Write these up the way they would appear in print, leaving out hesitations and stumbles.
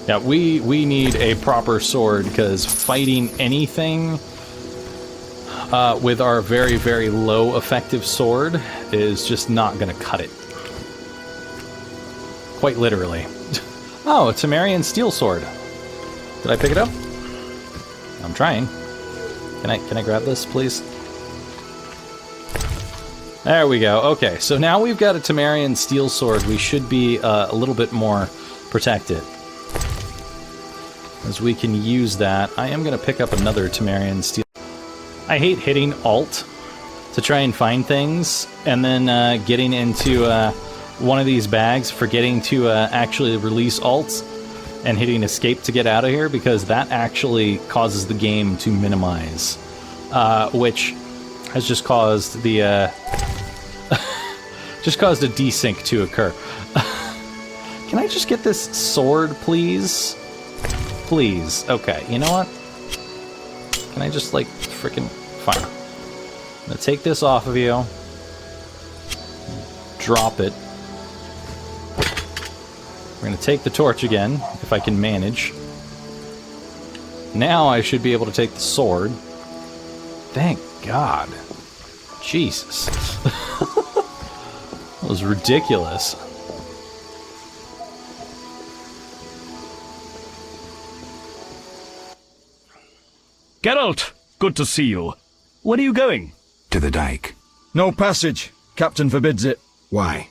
Yeah, we need a proper sword, because fighting anything with our very, very low effective sword is just not going to cut it. Quite literally. Oh, a Temerian steel sword. Did I pick it up? I'm trying. Can I grab this, please? There we go. Okay, so now we've got a Temerian steel sword. We should be a little bit more protected, as we can use that. I am going to pick up another Temerian steel. I hate hitting Alt to try and find things, and then getting into one of these bags, forgetting to actually release Alt, and hitting Escape to get out of here, because that actually causes the game to minimize, which has just caused the just caused a desync to occur. Can I just get this sword, please? Please. Okay, you know what? Can I just, like, frickin'... Fine. I'm gonna take this off of you. Drop it. We're gonna take the torch again, if I can manage. Now I should be able to take the sword. Thank God. Jesus. That was ridiculous. Geralt, good to see you. Where are you going? To the dike. No passage. Captain forbids it. Why?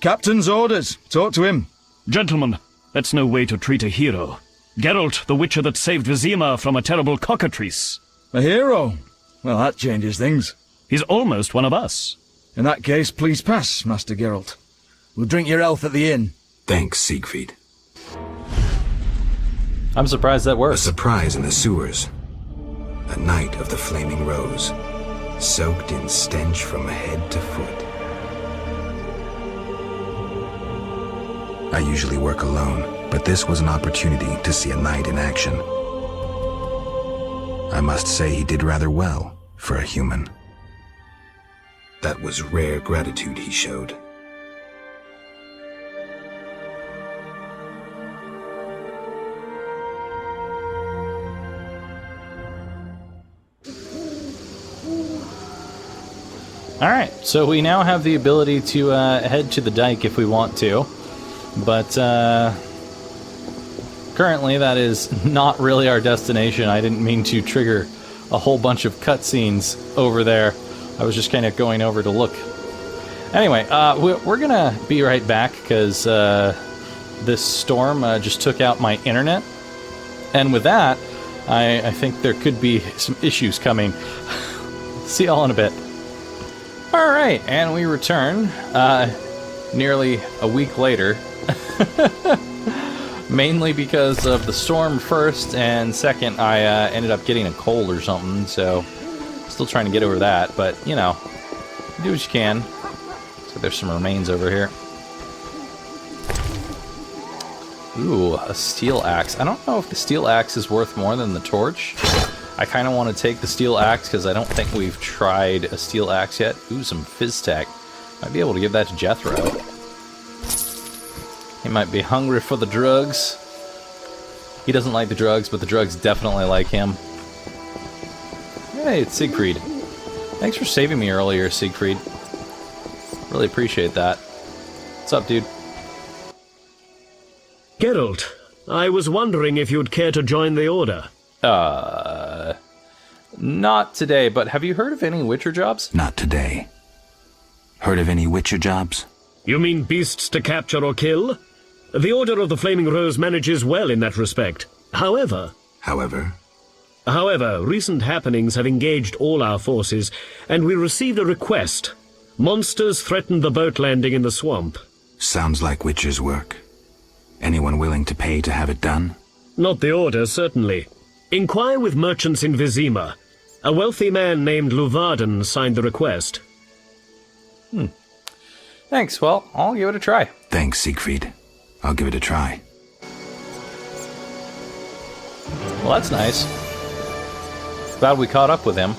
Captain's orders. Talk to him. Gentlemen, that's no way to treat a hero. Geralt, the witcher that saved Vizima from a terrible cockatrice. A hero? Well, that changes things. He's almost one of us. In that case, please pass, Master Geralt. We'll drink your health at the inn. Thanks, Siegfried. I'm surprised that A works. surprise in the sewers. A night of the Flaming Rose, soaked in stench from head to foot. I usually work alone, but this was an opportunity to see a knight in action. I must say he did rather well for a human. That was rare gratitude he showed. Alright, so we now have the ability to head to the dike if we want to, but currently that is not really our destination. I didn't mean to trigger a whole bunch of cutscenes over there. I was just kind of going over to look. Anyway, we're gonna be right back, because this storm just took out my internet, and with that, I think there could be some issues coming. See y'all in a bit. Alright, and we return, nearly a week later. Mainly because of the storm first, and second, I ended up getting a cold or something, so still trying to get over that, but, you know, do what you can. So there's some remains over here. Ooh, a steel axe. I don't know if the steel axe is worth more than the torch. I kind of want to take the steel axe, because I don't think we've tried a steel axe yet. Ooh, some Fizztech. Might be able to give that to Jethro. He might be hungry for the drugs. He doesn't like the drugs, but the drugs definitely like him. Hey, it's Siegfried. Thanks for saving me earlier, Siegfried. Really appreciate that. What's up, dude? Geralt, I was wondering if you'd care to join the Order. Not today, but have you heard of any Witcher jobs? Not today. Heard of any Witcher jobs? You mean beasts to capture or kill? The Order of the Flaming Rose manages well in that respect. However, recent happenings have engaged all our forces, and we received a request. Monsters threatened the boat landing in the swamp. Sounds like Witcher's work. Anyone willing to pay to have it done? Not the Order, certainly. Inquire with merchants in Vizima. A wealthy man named Luvarden signed the request. Thanks, well, I'll give it a try. Thanks, Siegfried. I'll give it a try. Well, that's nice. Glad we caught up with him.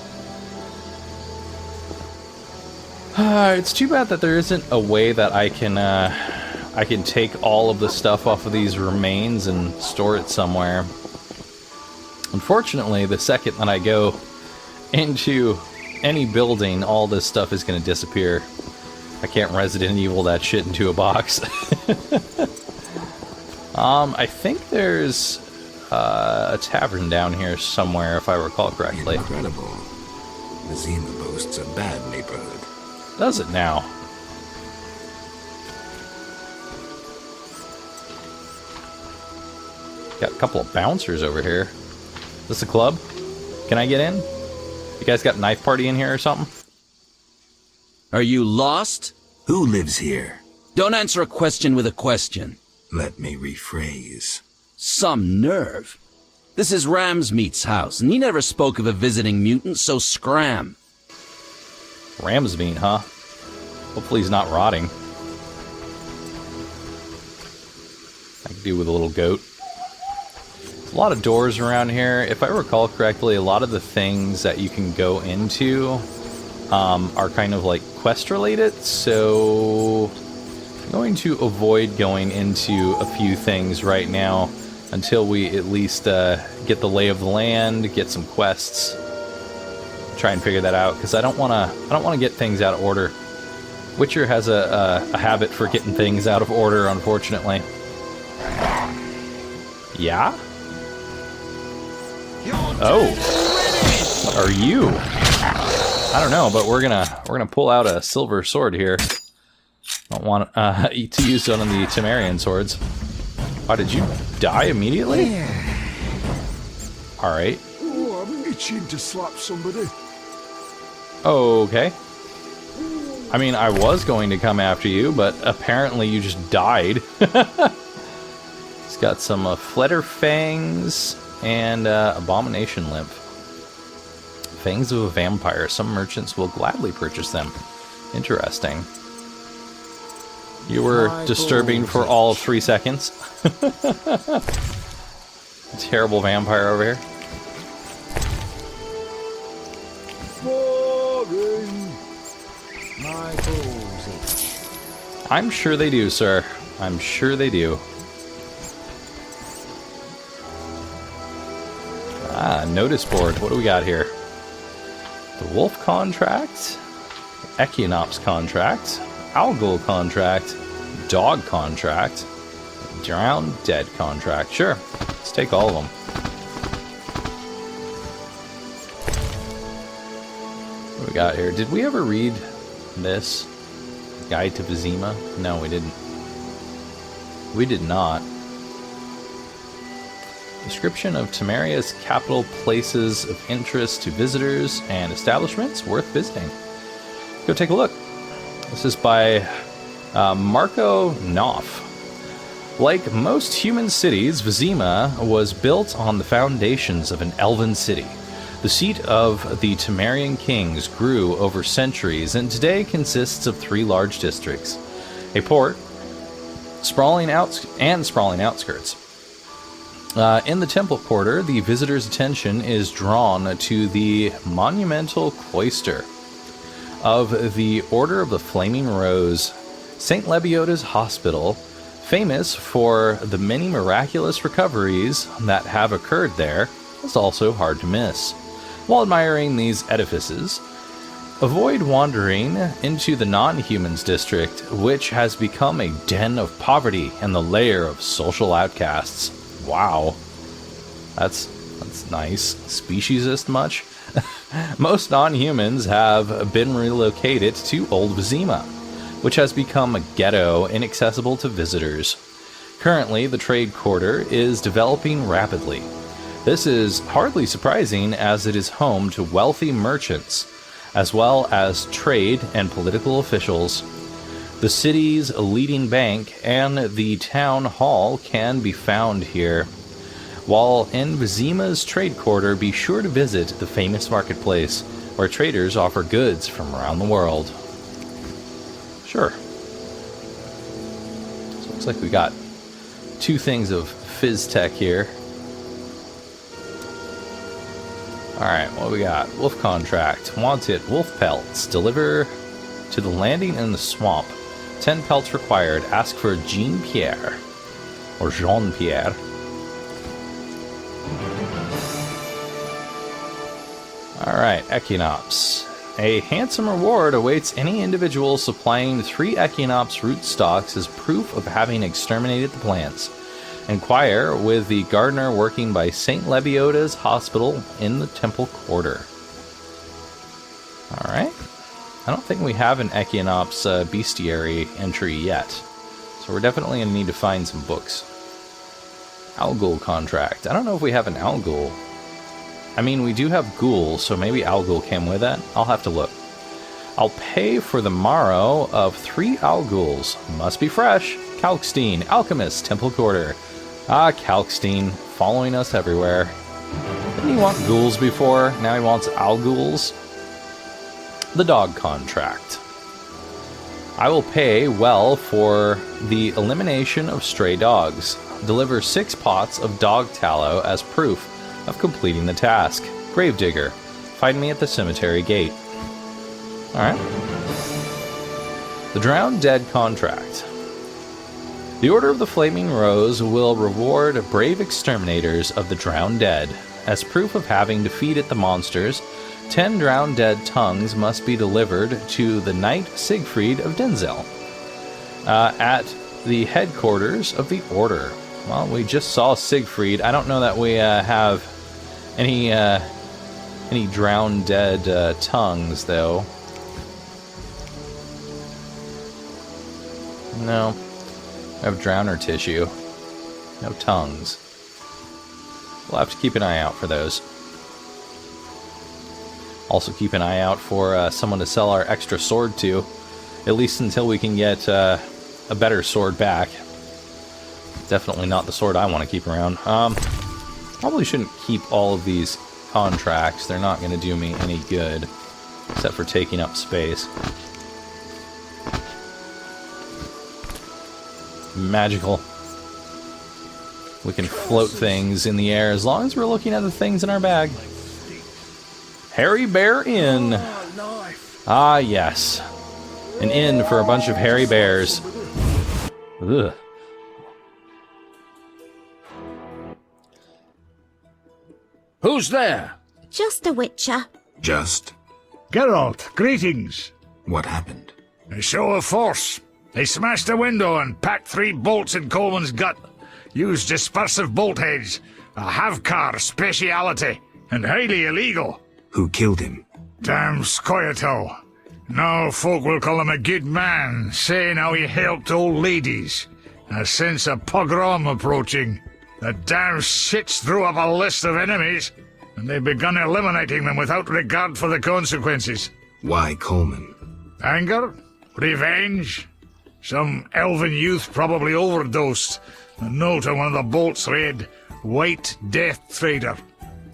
It's too bad that there isn't a way that I can I can take all of the stuff off of these remains and store it somewhere. Unfortunately, the second that I go into any building, all this stuff is going to disappear. I can't Resident Evil that shit into a box. I think there's a tavern down here somewhere, if I recall correctly. Incredible. Vizima boasts a bad neighborhood. Does it now? Got a couple of bouncers over here. Is this a club? Can I get in? You guys got a knife party in here or something? Are you lost? Who lives here? Don't answer a question with a question. Let me rephrase. Some nerve. This is Ramsmeat's house, and he never spoke of a visiting mutant, so scram. Ram's meat, huh? Hopefully he's not rotting. I could do with a little goat. There's a lot of doors around here. If I recall correctly, a lot of the things that you can go into are kind of like quest related, so I'm going to avoid going into a few things right now until we at least get the lay of the land, get some quests, try and figure that out, because I don't want to get things out of order. Witcher has a habit for getting things out of order, unfortunately. Yeah? Oh, what are you? I don't know, but we're gonna pull out a silver sword here. Don't want to use one of the Temerian swords. Oh, did you die immediately? All right. Oh, I'm itching to slap somebody. Okay. I mean, I was going to come after you, but apparently you just died. It's got some Fletter Fangs and Abomination Limp. Fangs of a Vampire. Some merchants will gladly purchase them. Interesting. You were disturbing for all of 3 seconds. Terrible vampire over here. Boring. My balls itch. I'm sure they do, sir. I'm sure they do. Ah, notice board. What do we got here? The Wolf Contract, Equinops Contract, Algol Contract, Dog Contract, Drowned Dead Contract. Sure, let's take all of them. What do we got here? Did we ever read this? Guide to Vizima? No, we didn't. We did not. Description of Temeria's capital places of interest to visitors and establishments worth visiting. Go take a look. This is by Marco Knopf. Like most human cities, Vizima was built on the foundations of an elven city. The seat of the Temerian kings grew over centuries and today consists of 3 large districts, a port, sprawling outskirts. In the temple quarter, the visitor's attention is drawn to the monumental cloister of the Order of the Flaming Rose, St. Lebioda's hospital, famous for the many miraculous recoveries that have occurred there, is also hard to miss. While admiring these edifices, avoid wandering into the non-humans district, which has become a den of poverty and the lair of social outcasts. Wow. That's nice. Speciesist much? Most non-humans have been relocated to Old Vizima, which has become a ghetto inaccessible to visitors. Currently, the trade quarter is developing rapidly. This is hardly surprising as it is home to wealthy merchants, as well as trade and political officials. The city's leading bank and the town hall can be found here. While in Vizima's trade quarter, be sure to visit the famous marketplace, where traders offer goods from around the world. Sure. So looks like we got 2 things of fizz tech here. Alright, what do we got? Wolf Contract. Wanted wolf pelts. Deliver to the landing in the swamp. 10 pelts required. Ask for Jean-Pierre. Or Jean-Pierre. Alright, Echinops. A handsome reward awaits any individual supplying 3 Echinops rootstocks as proof of having exterminated the plants. Inquire with the gardener working by St. Lebioda's Hospital in the Temple Quarter. Alright. I don't think we have an Echinops bestiary entry yet. So we're definitely going to need to find some books. Alghoul contract. I don't know if we have an Alghoul. I mean, we do have ghouls, so maybe Alghoul came with that. I'll have to look. I'll pay for the marrow of 3 Alghouls. Must be fresh. Kalkstein, Alchemist, Temple Quarter. Ah, Kalkstein, following us everywhere. Didn't he want ghouls before? Now he wants Alghouls. The dog contract. I will pay well for the elimination of stray dogs. Deliver 6 pots of dog tallow as proof of completing the task. Gravedigger. Find me at the cemetery gate. Alright. The Drowned Dead contract. The Order of the Flaming Rose will reward brave exterminators of the Drowned Dead. As proof of having defeated the monsters, 10 Drowned Dead tongues must be delivered to the Knight Siegfried of Denzel at the headquarters of the Order. Well, we just saw Siegfried. I don't know that we have any Drowned Dead tongues, though. No. We have drowner tissue. No tongues. We'll have to keep an eye out for those. Also keep an eye out for someone to sell our extra sword to. At least until we can get a better sword back. Definitely not the sword I want to keep around. Probably shouldn't keep all of these contracts. They're not going to do me any good. Except for taking up space. Magical. We can float things in the air as long as we're looking at the things in our bag. Hairy Bear Inn. Ah, yes. An inn for a bunch of hairy bears. Ugh. Who's there? Just a witcher. Just? Geralt, greetings. What happened? A show of force. They smashed a window and packed 3 bolts in Coleman's gut. Used dispersive bolt heads. A Havkar speciality. And highly illegal. Who killed him? Damn Scoia'tael. Now folk will call him a good man, saying how he helped old ladies. A sense of pogrom approaching. The damn shits drew up a list of enemies, and they've begun eliminating them without regard for the consequences. Why Coleman? Anger? Revenge? Some elven youth probably overdosed. A note on one of the bolts read, White Death Trader.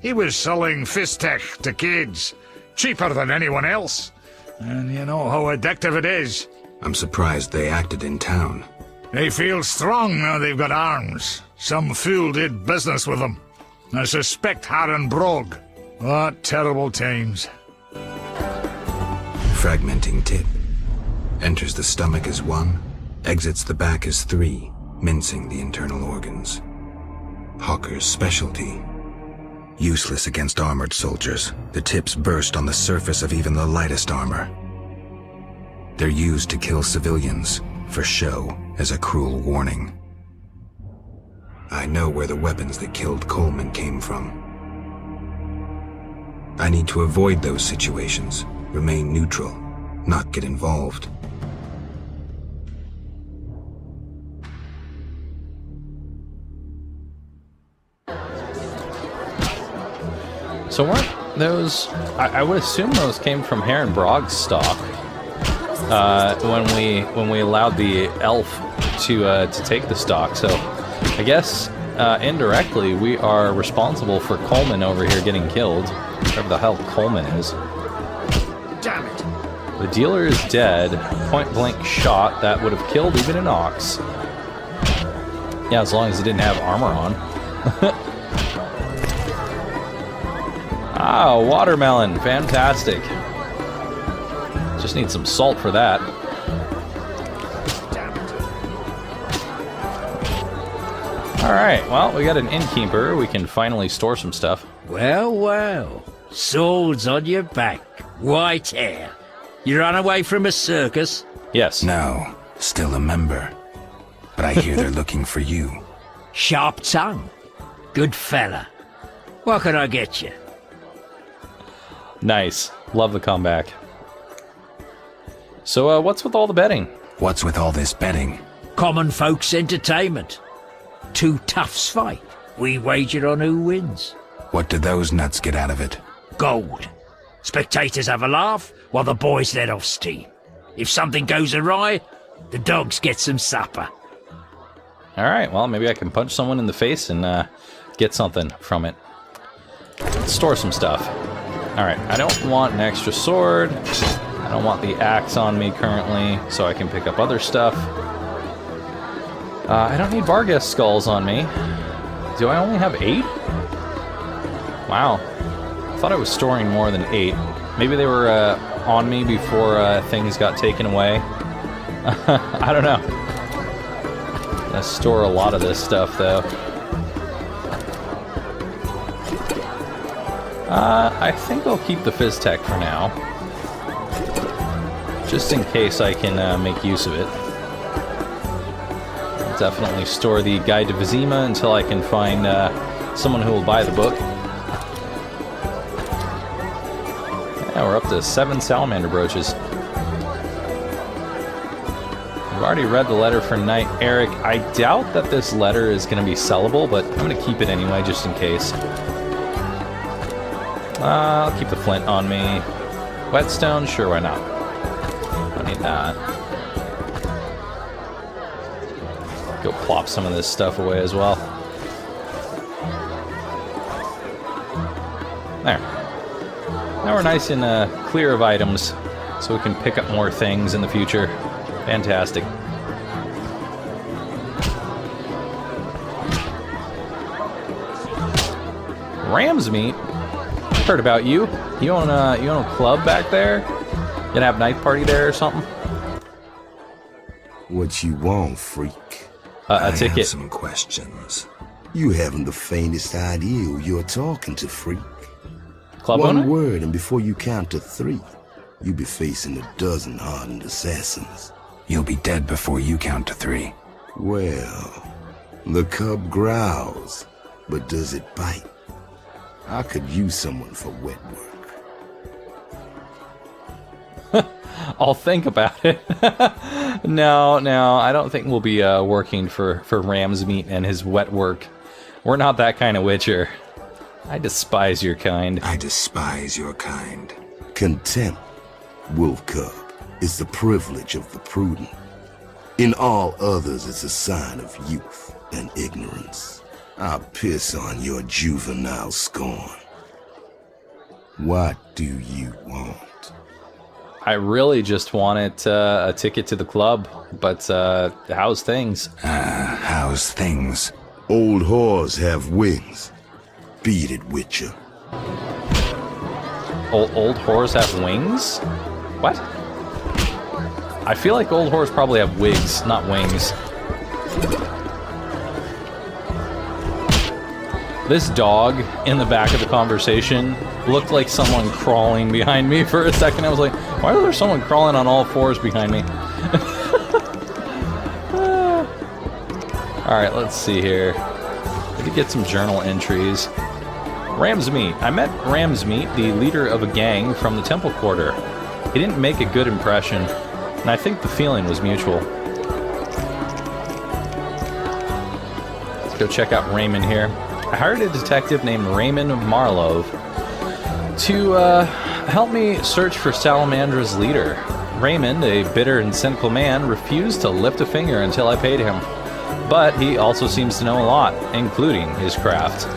He was selling Fistech to kids. Cheaper than anyone else. And you know how addictive it is. I'm surprised they acted in town. They feel strong now they've got arms. Some fool did business with them. I suspect Harren Brog. What terrible times. Fragmenting tip. Enters the stomach as 1, exits the back as 3, mincing the internal organs. Hawker's specialty. Useless against armored soldiers, the tips burst on the surface of even the lightest armor. They're used to kill civilians, for show, as a cruel warning. I know where the weapons that killed Coleman came from. I need to avoid those situations, remain neutral, not get involved. So weren't those... I would assume those came from Harren Brog's stock. When we allowed the elf to take the stock. So I guess indirectly we are responsible for Coleman over here getting killed. Whatever the hell Coleman is. Damn it. The dealer is dead. Point blank shot that would have killed even an ox. Yeah, as long as it didn't have armor on. Ah, watermelon. Fantastic. Just need some salt for that. Alright, well, we got an innkeeper. We can finally store some stuff. Well, well. Swords on your back. White hair. You ran away from a circus? Yes. No, still a member. But I hear they're looking for you. Sharp tongue. Good fella. What can I get you? Nice. Love the comeback. So, what's with all the betting? What's with all this betting? Common folks' entertainment. Two toughs fight. We wager on who wins. What do those nuts get out of it? Gold. Spectators have a laugh while the boys let off steam. If something goes awry, the dogs get some supper. Alright, well, maybe I can punch someone in the face and get something from it. Let's store some stuff. Alright, I don't want an extra sword. I don't want the axe on me currently, so I can pick up other stuff. I don't need Vargas skulls on me. Do I only have 8? Wow. I thought I was storing more than 8. Maybe they were on me before things got taken away. I don't know. I'm gonna store a lot of this stuff, though. I think I'll keep the Fizztech for now. Just in case I can make use of it. I'll definitely store the Guide to Vizima until I can find someone who will buy the book. Yeah, we're up to 7 salamander brooches. I've already read the letter for Knight Eric. I doubt that this letter is going to be sellable, but I'm going to keep it anyway, just in case. I'll keep the flint on me. Whetstone? Sure, why not? Don't need that. Go plop some of this stuff away as well. There. Now we're nice and clear of items, so we can pick up more things in the future. Fantastic. Ram's meat? Heard about you. You own a club back there? Gonna have a night party there or something? What you want, freak? I A ticket. have some questions. You haven't the faintest idea who you're talking to, freak. Club One owner? word, and before you count to 3, you'll be facing a dozen hardened assassins. You'll be dead before you count to 3. Well, the cub growls, but does it bite? I could use someone for wet work. I'll think about it. No, I don't think we'll be working for Ram's meat and his wet work. We're not that kind of witcher. I despise your kind. I despise your kind. Contempt, wolf cub, is the privilege of the prudent. In all others, it's a sign of youth and ignorance. I'll piss on your juvenile scorn. What do you want? I really just wanted a ticket to the club, but how's things? How's things? Old whores have wings. Beat it, Witcher. Old whores have wings? What? I feel like old whores probably have wigs, not wings. This dog in the back of the conversation looked like someone crawling behind me for a second. I was like, why is there someone crawling on all 4s behind me? Alright, let's see here. We could get some journal entries. Ram's Meat. I met Ram's Meat, the leader of a gang from the Temple Quarter. He didn't make a good impression, and I think the feeling was mutual. Let's go check out Raymond here. I hired a detective named Raymond Marlove to help me search for Salamandra's leader. Raymond, a bitter and cynical man, refused to lift a finger until I paid him. But he also seems to know a lot, including his craft.